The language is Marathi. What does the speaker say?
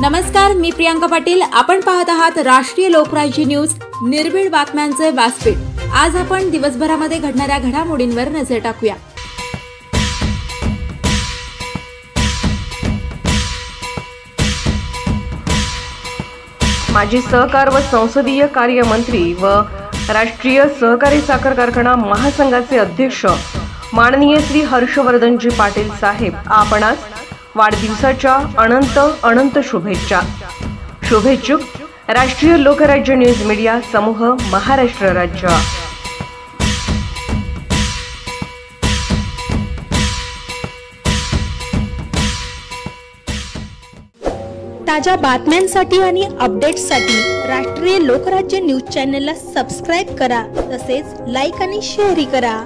नमस्कार, मी प्रियांका पाटील। आपण पाहत आहात राष्ट्रीय लोकराज्य न्यूज, निर्भीड बातम्यांचे व्यासपीठ। आज आपण दिवसभरामध्ये घडणाऱ्या घडामोडींवर नजर टाकूया। माजी सहकार व संसदीय कार्य मंत्री व राष्ट्रीय सहकारी साखर कारखाना महासंघाचे अध्यक्ष माननीय श्री हर्षवर्धनजी पाटील साहेब आपणास वाढदिवसाच्या अनंत अनंत शुभेच्छा। शुभेच्छुक राष्ट्रीय लोकराज्य न्यूज मीडिया समूह महाराष्ट्र राज्य। ताज्या बातम्यांसाठी आणि अपडेट्ससाठी राष्ट्रीय लोकराज्य न्यूज चॅनलला सबस्क्राइब करा, तसेच लाईक आणि शेअर करा।